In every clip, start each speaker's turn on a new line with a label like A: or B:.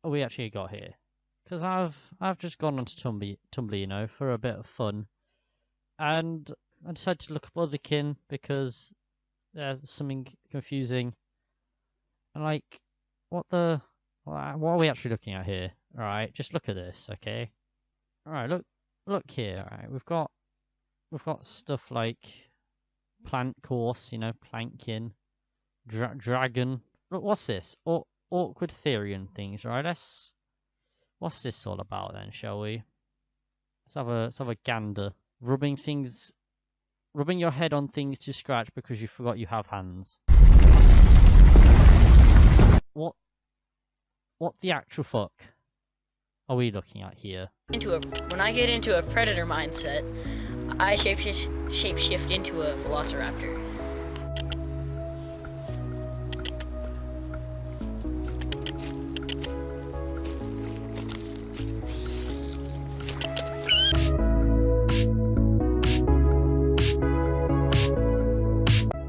A: have we actually got here? Because I've just gone onto Tumblr, you know, for a bit of fun, and I decided to look up Otherkin because there's something confusing. And like, what are we actually looking at here? All right, just look at this, okay? All right, look here. All right, we've got stuff like plant course, you know, plankton, dragon. Look, what's this? Awkward Therian things, right? What's this all about then, shall we? Let's have a gander. Rubbing your head on things to scratch because you forgot you have hands. What the actual fuck are we looking at here?
B: When I get into a predator mindset, I shapeshift into a velociraptor.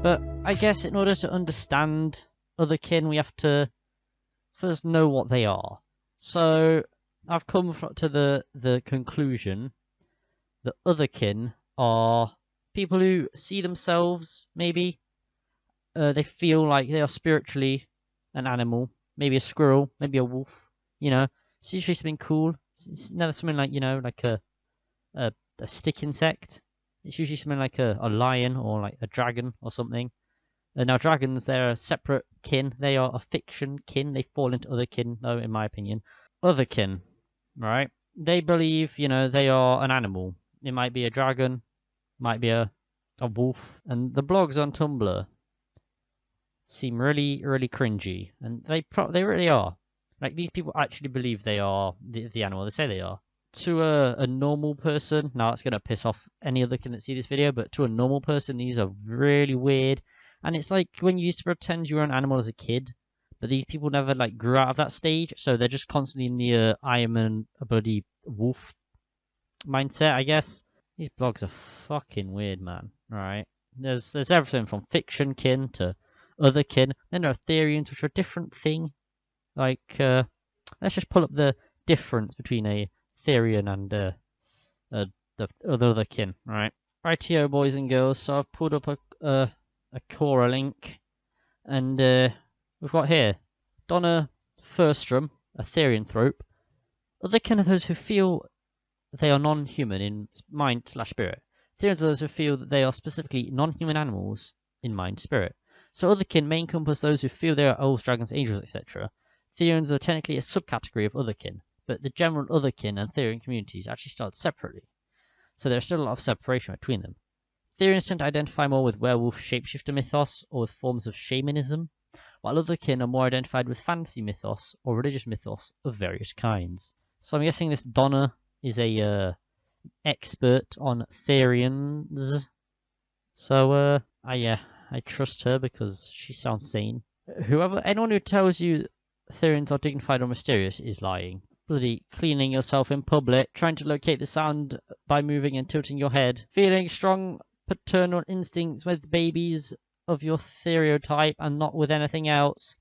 A: But I guess in order to understand Otherkin, we have to first know what they are. So I've come to the conclusion that Otherkin are people who see themselves, maybe. They feel like they are spiritually an animal, maybe a squirrel, maybe a wolf, you know. It's usually something cool. It's never something like, you know, like a stick insect. It's usually something like a lion or like a dragon or something. Now dragons, they're a separate kin. They are a fiction kin. They fall into Otherkin, though, in my opinion. Otherkin, right? They believe, you know, they are an animal. It might be a dragon, might be a wolf. And the blogs on Tumblr seem really, really cringy. And they really are. Like, these people actually believe they are the animal. They say they are. To a normal person, now that's going to piss off any other kid that see this video, but to a normal person, these are really weird. And it's like when you used to pretend you were an animal as a kid, but these people never like grew out of that stage, so they're just constantly in the I am a bloody wolf mindset, I guess. These blogs are fucking weird, man. Alright. There's everything from fiction kin to other kin. Then there are Therians, which are a different thing. Like, let's just pull up the difference between a Therian and the other kin, right? Rightio, boys and girls. So I've pulled up a Quora link, and we've got here Donna Furstrom, a Therianthrope. Otherkin are those who feel they are non-human in mind/spirit. Therians are those who feel that they are specifically non-human animals in mind/spirit. So Otherkin may encompass those who feel they are elves, dragons, angels, etc. Therians are technically a subcategory of Otherkin, but the general Otherkin and Therian communities actually start separately, so there's still a lot of separation between them. Therians tend to identify more with werewolf shapeshifter mythos or with forms of shamanism, while Otherkin are more identified with fantasy mythos or religious mythos of various kinds. So I'm guessing this Donna is a expert on Therians. So I trust her because she sounds sane. Anyone who tells you Therians are dignified or mysterious is lying. Bloody cleaning yourself in public, trying to locate the sound by moving and tilting your head, feeling strong paternal instincts with babies of your stereotype and not with anything else.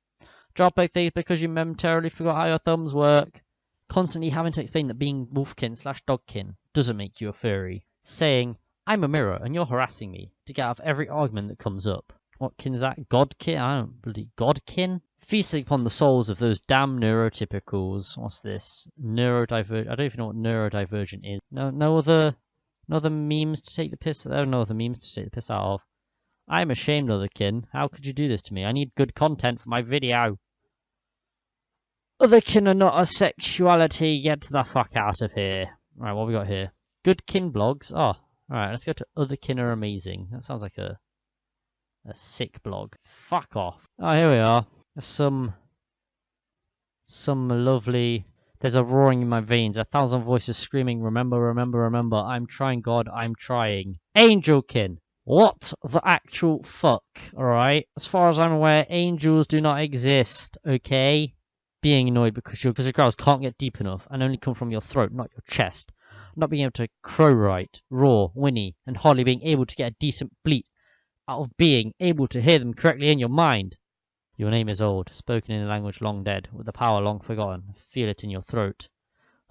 A: Dropping things because you momentarily forgot how your thumbs work. Constantly having to explain that being wolfkin/dogkin doesn't make you a furry. Saying, I'm a mirror and you're harassing me, to get out of every argument that comes up. What kin is that? Godkin? I don't bloody Godkin? Feasting upon the souls of those damn neurotypicals. What's this? Neurodivergent. I don't even know what neurodivergent is. No other memes to take the piss. There are no other memes to take the piss out of. I'm ashamed, Otherkin. How could you do this to me? I need good content for my video. Otherkin are not a sexuality. Get the fuck out of here. Right, what have we got here? Good kin blogs. Oh, alright, let's go to Otherkin Are Amazing. That sounds like a sick blog. Fuck off. Oh, here we are. Some lovely... There's a roaring in my veins. 1,000 voices screaming, remember, remember, remember. I'm trying, God, I'm trying. Angelkin. What the actual fuck? Alright? As far as I'm aware, angels do not exist. Okay? Being annoyed because your growls can't get deep enough and only come from your throat, not your chest. Not being able to crow right, roar, whinny, and hardly being able to get a decent bleat out of being able to hear them correctly in your mind. Your name is old, spoken in a language long dead, with the power long forgotten. Feel it in your throat,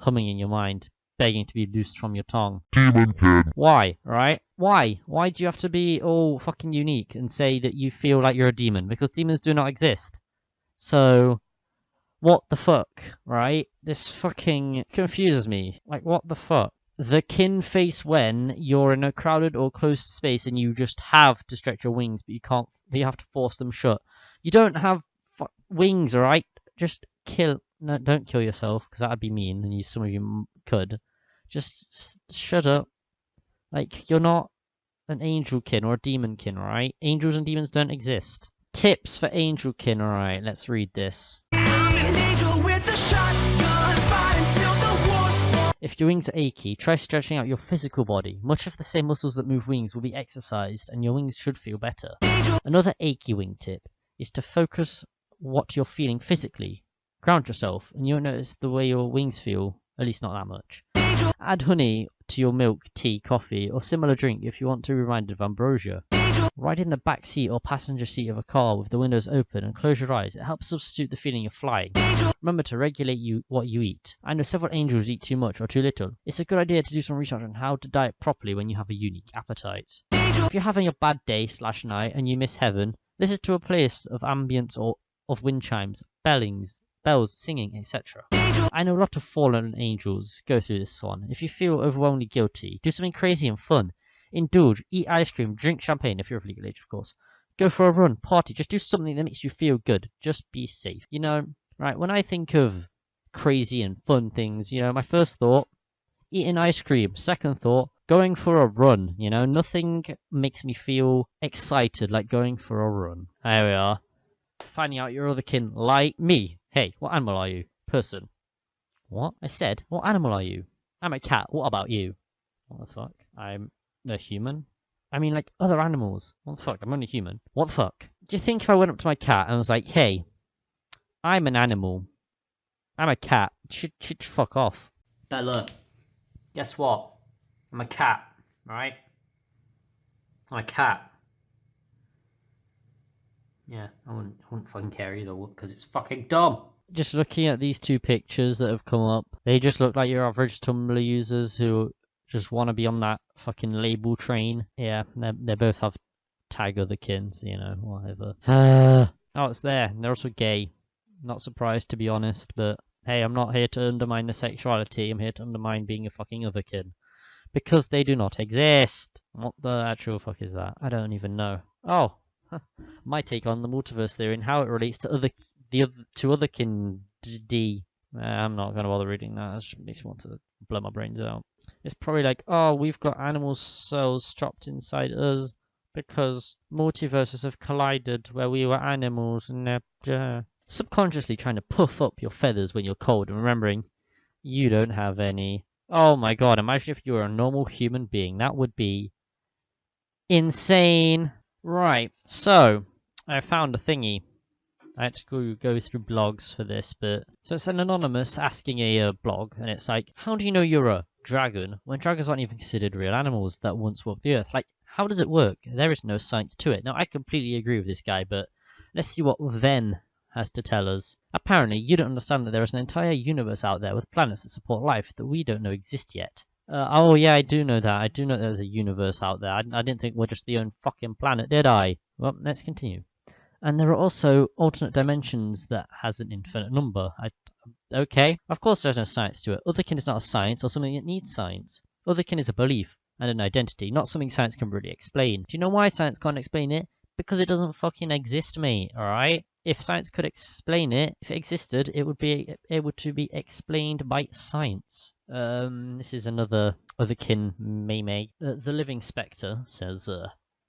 A: humming in your mind, begging to be loosed from your tongue.
C: Demon Kid.
A: Why, right? Why? Why do you have to be all fucking unique and say that you feel like you're a demon? Because demons do not exist. So, what the fuck, right? This fucking confuses me. Like, what the fuck? The kin face when you're in a crowded or closed space and you just have to stretch your wings, but you can't. You have to force them shut. You don't have wings, alright? Just kill. No, don't kill yourself, because that'd be mean, and some of you could. Just shut up. Like, you're not an angel kin or a demon kin, alright? Angels and demons don't exist. Tips for angel kin, alright? Let's read this. If your wings are achy, try stretching out your physical body. Much of the same muscles that move wings will be exercised, and your wings should feel better. Another achy wing tip is to focus what you're feeling physically. Ground yourself, and you'll notice the way your wings feel, at least not that much. Add honey to your milk, tea, coffee, or similar drink if you want to be reminded of ambrosia. Ride in the back seat or passenger seat of a car with the windows open and close your eyes. It helps substitute the feeling of flying. Remember to regulate what you eat. I know several angels eat too much or too little. It's a good idea to do some research on how to diet properly when you have a unique appetite. If you're having a bad day/night and you miss heaven, listen to a playlist of ambience or of wind chimes, bells, singing, etc. I know a lot of fallen angels go through this one. If you feel overwhelmingly guilty, do something crazy and fun. Indulge, eat ice cream, drink champagne if you're of legal age, of course. Go for a run, party, just do something that makes you feel good. Just be safe. You know, right, when I think of crazy and fun things, you know, my first thought, eating ice cream. Second thought, going for a run. You know, nothing makes me feel excited like going for a run. There we are. Finding out your other kin like me. Hey, what animal are you? Person. What? I said, what animal are you? I'm a cat. What about you? What the fuck? I'm a human? I mean, like, other animals. What the fuck? I'm only human. What the fuck? Do you think if I went up to my cat and was like, hey, I'm an animal. I'm a cat. Should fuck off. Bella, guess what? I'm a cat, right? I'm a cat. Yeah, I wouldn't fucking care either, because it's fucking dumb. Just looking at these two pictures that have come up, they just look like your average Tumblr users who just want to be on that fucking label train. Yeah, they both have tag otherkins, you know, whatever. Oh, it's there. They're also gay. Not surprised, to be honest, but hey, I'm not here to undermine the sexuality. I'm here to undermine being a fucking otherkin. Because they do not exist. What the actual fuck is that? I don't even know. Oh, my take on the multiverse theory and how it relates to otherkin D. I'm not going to bother reading that. It just makes me want to blow my brains out. It's probably like, oh, we've got animal cells trapped inside us because multiverses have collided where we were animals and they're subconsciously trying to puff up your feathers when you're cold and remembering you don't have any. Oh my god, imagine if you were a normal human being. That would be insane. Right, so I found a thingy. I had to go through blogs for this, but so it's an anonymous asking a blog, and it's like, how do you know you're a dragon when dragons aren't even considered real animals that once walked the earth? Like, how does it work? There is no science to it. Now, I completely agree with this guy, but let's see what Ven has to tell us. Apparently, you don't understand that there is an entire universe out there with planets that support life that we don't know exist yet. Oh yeah, I do know that. I do know there's a universe out there. I didn't think we're just the own fucking planet, did I? Well, let's continue. And there are also alternate dimensions that has an infinite number. Okay, of course there's no science to it. Otherkin is not a science or something that needs science. Otherkin is a belief and an identity, not something science can really explain. Do you know why science can't explain it? Because it doesn't fucking exist, mate, alright? If science could explain it, if it existed, it would be able to be explained by science. This is another otherkin meme. The Living Spectre says,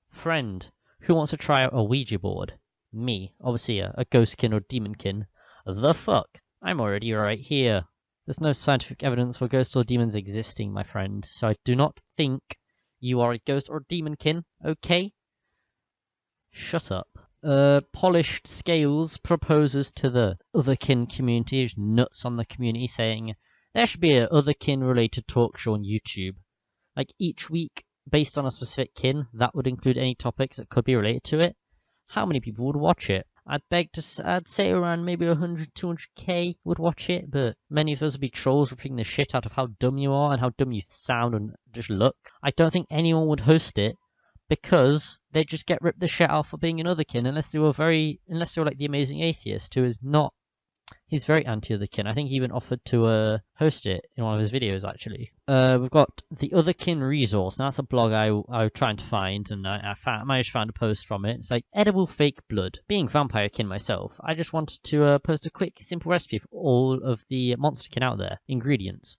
A: friend, who wants to try out a Ouija board? Me, obviously a ghostkin or demonkin. The fuck? I'm already right here. There's no scientific evidence for ghosts or demons existing, my friend, so I do not think you are a ghost or demonkin, okay? Shut up. Polished Scales proposes to the otherkin community, who's nuts on the community, saying there should be an otherkin related talk show on YouTube. Like each week, based on a specific kin, that would include any topics that could be related to it. How many people would watch it? I'd say around maybe 100, 200k would watch it, but many of those would be trolls ripping the shit out of how dumb you are and how dumb you sound and just look. I don't think anyone would host it because they just get ripped the shit out for being an Otherkin unless they were like the Amazing Atheist, who is not. He's very anti-Otherkin. I think he even offered to host it in one of his videos, actually. We've got the Otherkin resource. Now, that's a blog I was trying to find, and I managed to find a post from it. It's like, edible fake blood. Being vampire-kin myself, I just wanted to post a quick, simple recipe for all of the monster-kin out there. Ingredients: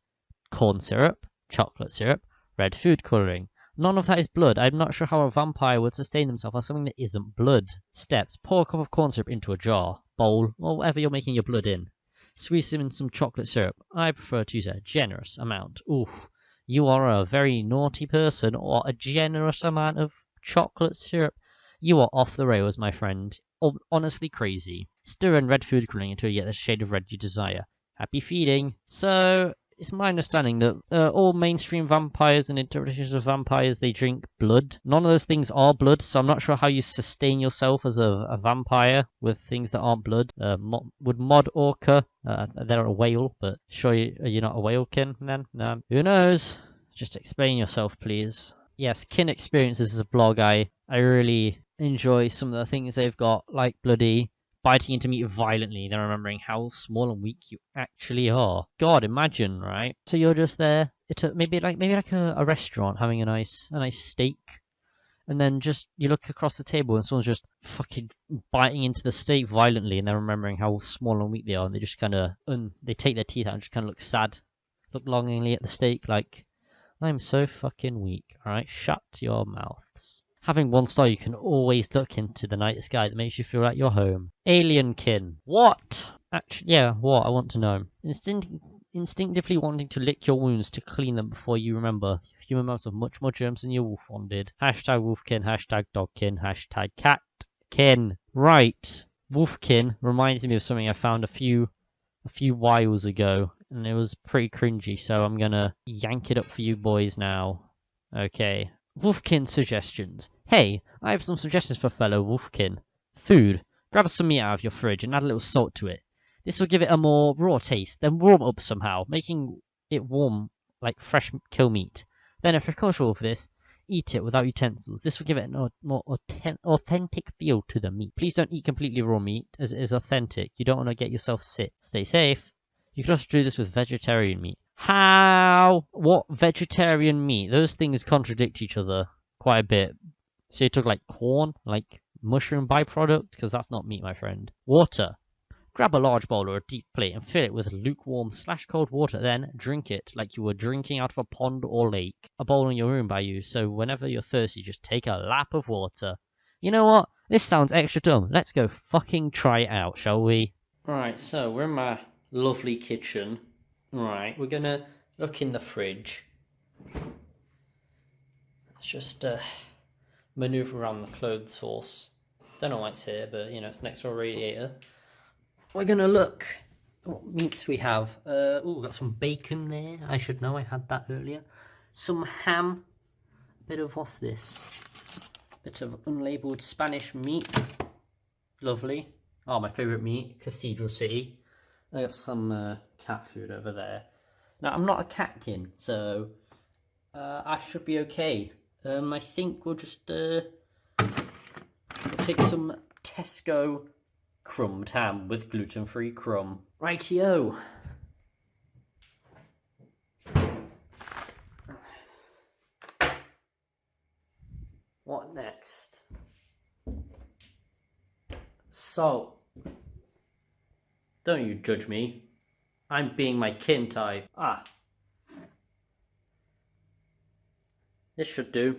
A: corn syrup, chocolate syrup, red food colouring. None of that is blood. I'm not sure how a vampire would sustain themselves on something that isn't blood. Steps: pour a cup of corn syrup into a jar, bowl, or whatever you're making your blood in. Squeeze them in some chocolate syrup. I prefer to use a generous amount. Oof, you are a very naughty person, or a generous amount of chocolate syrup. You are off the rails, my friend. Honestly crazy. Stir in red food colouring until you get the shade of red you desire. Happy feeding. So, it's my understanding that all mainstream vampires and interpretations of vampires, they drink blood. None of those things are blood, so I'm not sure how you sustain yourself as a vampire with things that aren't blood. Would mod orca, they're a whale, but sure you're not a whale-kin then? No. Who knows? Just explain yourself, please. Yes, Kin Experiences is a blog I really enjoy some of the things they've got, like bloody biting into meat violently, then remembering how small and weak you actually are. God, imagine, right? So you're just there, maybe like a restaurant having a nice steak, and then just you look across the table and someone's just fucking biting into the steak violently, and they're remembering how small and weak they are, and they just kind of they take their teeth out and just kind of look sad, look longingly at the steak, like, I'm so fucking weak. All right, shut your mouths. Having one star, you can always look into the night sky that makes you feel like you're home. Alien-kin. What? Actually, yeah, what? I want to know. Instinctively wanting to lick your wounds to clean them before you remember. Human mouths have much more germs than your wolf one did. Hashtag wolfkin, hashtag dogkin, hashtag catkin. Right. Wolfkin reminds me of something I found a few whiles ago, and it was pretty cringy, so I'm gonna yank it up for you boys now. Okay. Wolfkin suggestions. Hey, I have some suggestions for fellow Wolfkin. Food. Grab some meat out of your fridge and add a little salt to it. This will give it a more raw taste, then warm up somehow, making it warm like fresh kill meat. Then if you're comfortable with this, eat it without utensils. This will give it a more authentic feel to the meat. Please don't eat completely raw meat, as it is authentic. You don't want to get yourself sick. Stay safe. You can also do this with vegetarian meat. How? What vegetarian meat? Those things contradict each other quite a bit. So you took like corn, like mushroom byproduct, because that's not meat, my friend. Water. Grab a large bowl or a deep plate and fill it with lukewarm/cold water, then drink it like you were drinking out of a pond or lake. A bowl in your room by you, so whenever you're thirsty, just take a lap of water. You know what? This sounds extra dumb. Let's go fucking try it out, shall we? Right, so we're in my lovely kitchen. Right, we're gonna look in the fridge. Let's just maneuver around the clothes horse. Don't know why it's here, but you know, it's next to a radiator. We're gonna look what meats we have. Ooh, got some bacon there. I should know, I had that earlier. Some ham. Bit of, what's this? Bit of unlabeled Spanish meat. Lovely. Oh, my favourite meat, Cathedral City. I got some cat food over there. Now, I'm not a catkin, so I should be okay. I think we'll just we'll take some Tesco crumbed ham with gluten-free crumb. Rightio. What next? Salt. Don't you judge me. I'm being my kin type. Ah. This should do.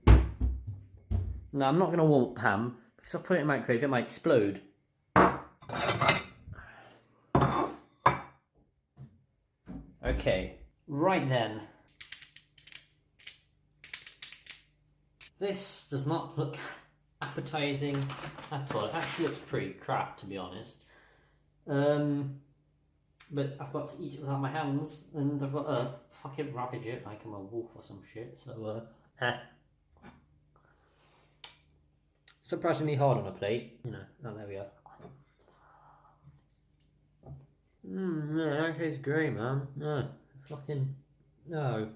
A: No, I'm not going to warm up ham, because if I put it in the microwave, it might explode. Okay, right then. This does not look appetizing at all. It actually looks pretty crap, to be honest. But I've got to eat it without my hands, and I've got to fucking ravage it like I'm a wolf or some shit, so
C: surprisingly hard on a plate. You know, oh, there we are. Yeah, that tastes great, man. No, fucking, no.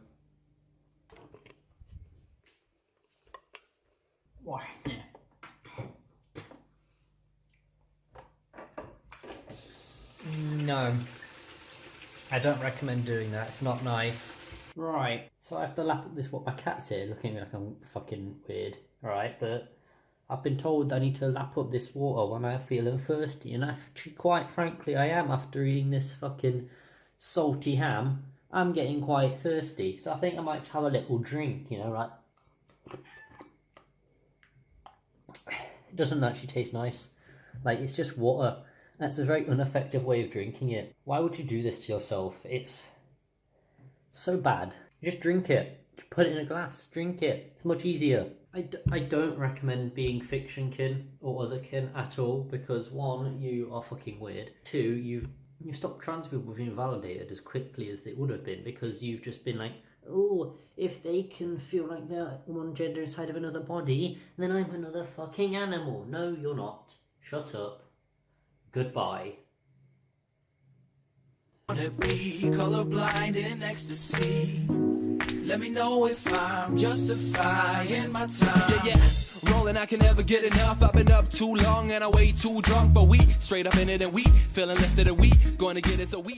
C: Why? Yeah. No, I don't recommend doing that. It's not nice. Right, so I have to lap up this. What, my cat's here looking at me like I'm fucking weird. Right, but I've been told I need to lap up this water when I'm feeling thirsty, and actually, quite frankly, I am. After eating this fucking salty ham, I'm getting quite thirsty, so I think I might have a little drink, you know, right? It doesn't actually taste nice. Like, it's just water. That's a very ineffective way of drinking it. Why would you do this to yourself? It's so bad. Just drink it. Just put it in a glass. Drink it. It's much easier. I don't recommend being fiction-kin or otherkin at all, because one, you are fucking weird. Two, you've stopped trans people being validated as quickly as they would have been, because you've just been like, oh, if they can feel like they're one gender inside of another body, then I'm another fucking animal. No, you're not. Shut up. Goodbye.
D: Wanna be colorblind in ecstasy. Let me know if I'm justifying my time. Yeah, rolling, I can never get enough. I've been up too long and I way too drunk, but we straight up in it and we feeling lifted and we gonna get it, so we